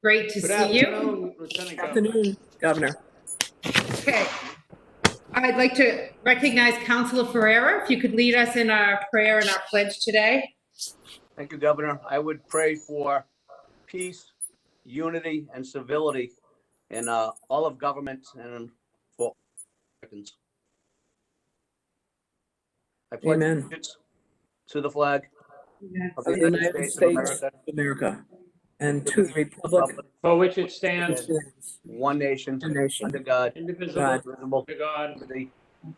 Great to Good see you. afternoon, Lieutenant Governor. Afternoon, Governor. Okay. I'd like to recognize Councilor Ferreira. If you could lead us in our prayer and our pledge today. Thank you, Governor. I would pray for peace, unity, and civility in all of government and for Americans. I pledge Amen. allegiance to the flag of Of the the United States of of America and to the republic For which it stands, which stands one nation, one nation, under God, indivisible, God, indivisible, to God. liberty,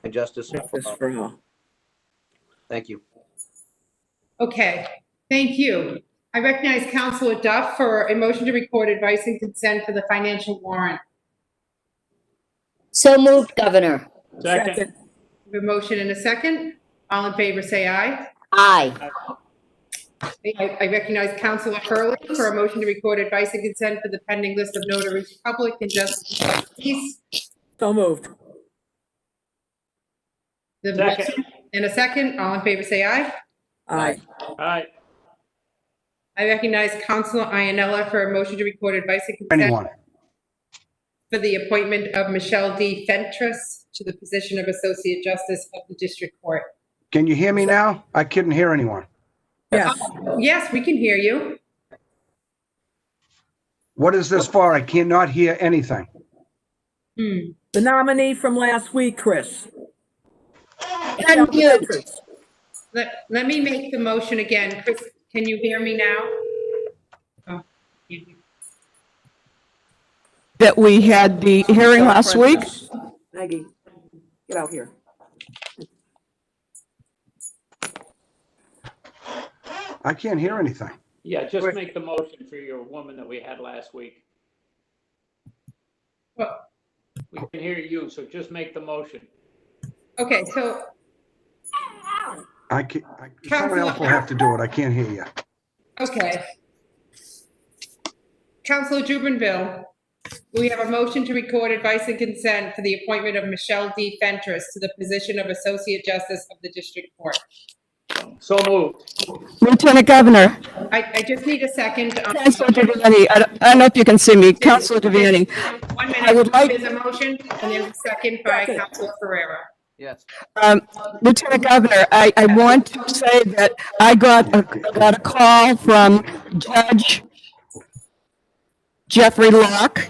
and justice for justice all. for all. Thank you. Okay, thank you. I recognize Councilor Duff for a motion to record advice and consent for the financial warrant. So moved, Governor. Second. We have a motion and a second. All in favor, say aye. Aye. I recognize Councilor Hurley for a motion to record advice and consent for the pending list of notaries public and justice of the peace. So moved. The Second. motion and a second. All in favor, say aye. Aye. Aye. I recognize Councilor Ianella for a motion to record advice and consent Anyone? for the appointment of Michelle D. Fentress to the position of Associate Justice of the District Court. Can you hear me now? I couldn't hear anyone. Yes. Yes, we can hear you. What is this for? I cannot hear anything. The nominee from last week, Chris. Unmute. Let me make the motion again. Chris, can you hear me now? Oh, that we had the hearing last week. Maggie, get out here. I can't hear anything. Yeah, just make the motion for your woman that we had last week. well, We can hear you, so just make the motion. Okay, so, Someone else will have to do it. I can't hear you. okay. Councilor Jubenville, we have a motion to record advice and consent for the appointment of Michelle D. Fentress to the position of Associate Justice of the District Court. So moved. Lieutenant Governor, I just need a second. Councilor Devaney, I don't know if you can see me, Councilor Devaney. 1 I would minute, like- there's a motion, and there's a second by Councilor Ferreira. Yes. Lieutenant Governor, I want to say that I got a call from Judge Jeffrey Locke,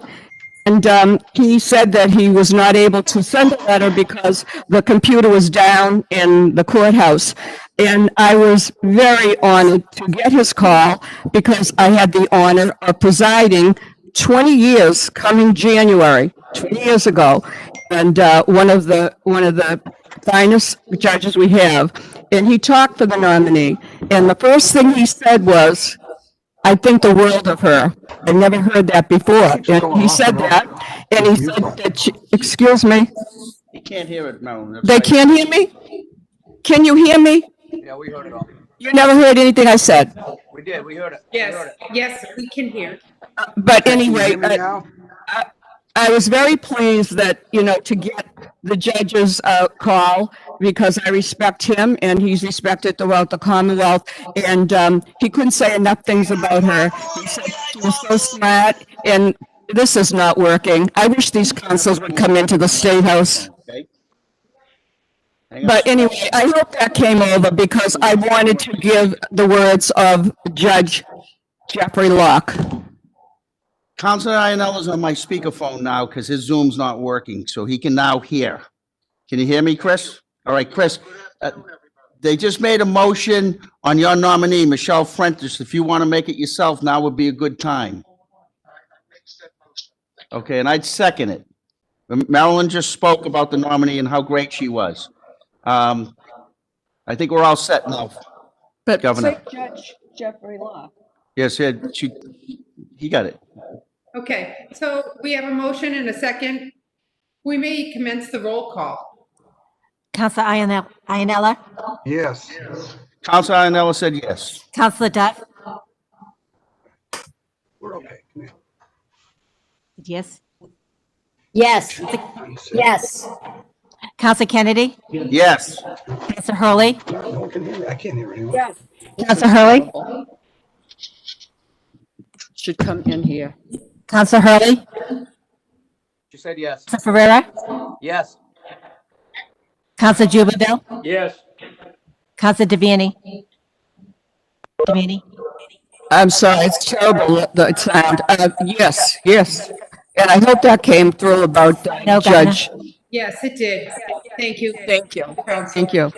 and he said that he was not able to send a letter because the computer was down in the courthouse. And I was very honored to get his call because I had the honor of presiding 20 years coming January, 20 years ago, and one of the finest judges we have. And he talked to the nominee, and the first thing he said was, "I think the world of her." I never heard that before. And he said that, and he said that excuse me, You can't hear it, Marilyn. they can't hear me? Can you hear me? Yeah, we heard it all. You never heard anything I said. We did. We heard it. We heard Yes, it. yes, we can hear. But Can you anyway, hear me now? I was very pleased that, to get the judge's call because I respect him and he's respected throughout the Commonwealth. And he couldn't say enough things about her. He said she was so smart, and this is not working. I wish these councils would come into the State House. Okay. Hang on. But anyway, I hope that came over because I wanted to give the words of Judge Jeffrey Locke. Councilor Ionella's on my speakerphone now because his Zoom's not working, so he can now hear. Can you hear me, Chris? All right, Chris. They just made a motion on your nominee, Michelle Fentress. If you want to make it yourself, now would be a good time. Okay, and I'd second it. Marilyn just spoke about the nominee and how great she was. I think we're all set now, But Governor. Judge Jeffrey Locke. Yes, he got it. Okay, so we have a motion and a second. We may commence the roll call. Councilor Ianella, Yes. Councilor Ionella said yes. Councilor Duff, We're okay. Come here. yes. Yes. Yes. Councilor Kennedy, Yes. Councilor Hurley, No one can hear me. I can't hear anyone. Yes. Councilor Hurley, should come in here. Counselor Hurley, She said yes. Counselor Ferrera, Yes. Counselor Jubaville, Yes. Counselor Devaney. Devaney, I'm sorry, it's terrible, the sound. Yes, yes. And I hope that came through about No, Governor. Judge. Yes, it did. Thank you. Thank you. Council. Thank you.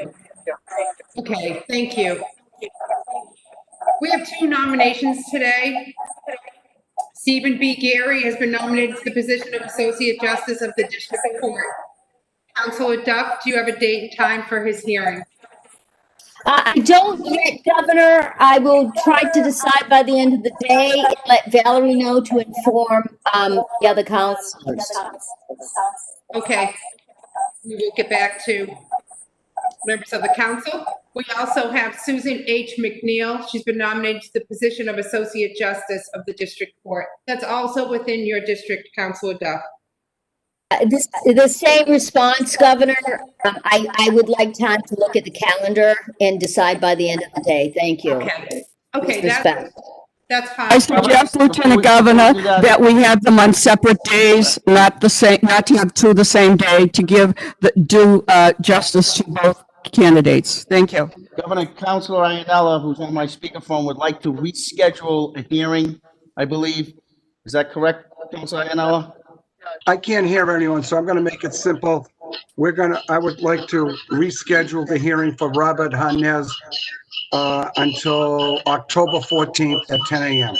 Okay, thank you. We have two nominations today. Stephen B. Gary has been nominated to the position of Associate Justice of the District Court. Councilor Duff, do you have a date and time for his hearing? I don't yet, Governor. I will try to decide by the end of the day. Let Valerie know to inform the other counselors. Okay. We will get back to members of the council. We also have Susan H. McNeil. She's been nominated to the position of Associate Justice of the District Court. That's also within your district, Councilor Duff. The same response, Governor. I would like time to look at the calendar and decide by the end of the day. Thank you. Okay. Okay, With respect. that's I fine. suggest, Lieutenant Governor, that we have them on separate days, not the same, not to have two the same day, to give the due justice to both candidates. Thank you. Governor, Counselor Ianella, who's on my speakerphone, would like to reschedule a hearing, I believe. Is that correct, Counselor Ianella? I can't hear anyone, so I'm going to make it simple. I would like to reschedule the hearing for Robert Hanez until October 14th at 10 a.m.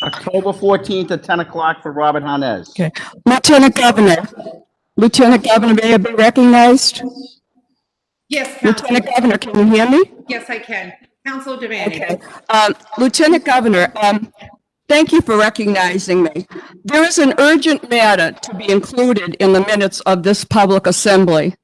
October 14th at 10 o'clock for Robert Hanez. Okay. Lieutenant Governor, may I be recognized? Yes, Council. Lieutenant Governor, can you hear me? Yes, I can. Councilor Devaney. Okay. Lieutenant Governor, thank you for recognizing me. There is an urgent matter to be included in the minutes of this public assembly.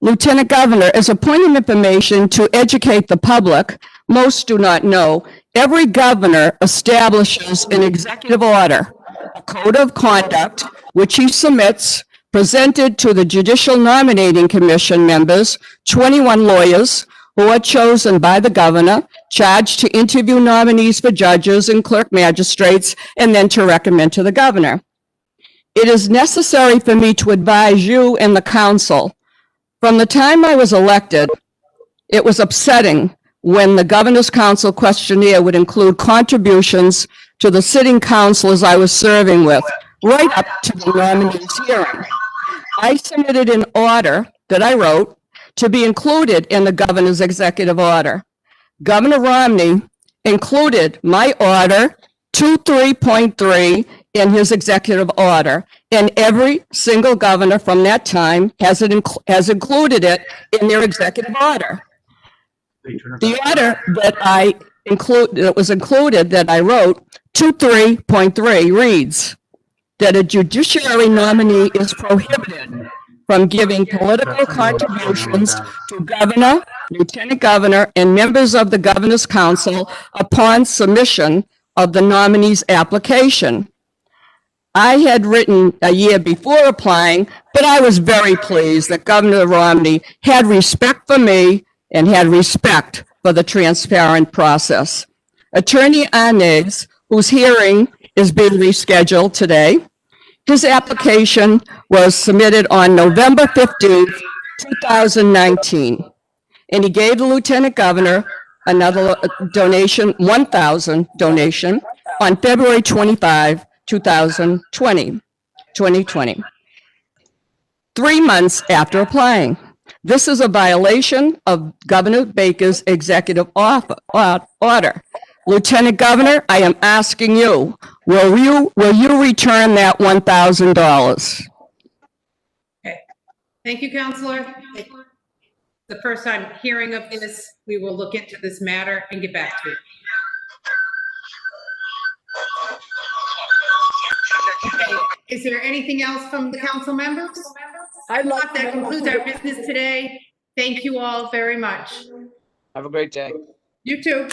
Lieutenant Governor, as a point of information to educate the public, most do not know, every governor establishes an executive order, a code of conduct, which he submits, presented to the Judicial Nominating Commission members, 21 lawyers, who are chosen by the governor, charged to interview nominees for judges and clerk magistrates, and then to recommend to the governor. It is necessary for me to advise you and the council. From the time I was elected, it was upsetting when the governor's council questionnaire would include contributions to the sitting councilors I was serving with, right up to the nominees hearing. I submitted an order that I wrote to be included in the governor's executive order. Governor Romney included my order 23.3 in his executive order, and every single governor from that time has included it in their executive order. The order that was included that I wrote, 23.3 reads that a judiciary nominee is prohibited from giving political contributions to governor, lieutenant governor, and members of the governor's council upon submission of the nominee's application. I had written a year before applying, but I was very pleased that Governor Romney had respect for me and had respect for the transparent process. Attorney Arnaz, whose hearing is being rescheduled today, his application was submitted on November 15th, 2019, and he gave the lieutenant governor another donation, 1,000 donation, on February 25, 2020. 3 months after applying. This is a violation of Governor Baker's executive order. Lieutenant Governor, I am asking you, will you return that $1,000? Okay. Thank you, Counselor. The first time hearing of this, we will look into this matter and get back to you. Okay. Is there anything else from the council members? That concludes our business today. Thank you all very much. Have a great day. You too.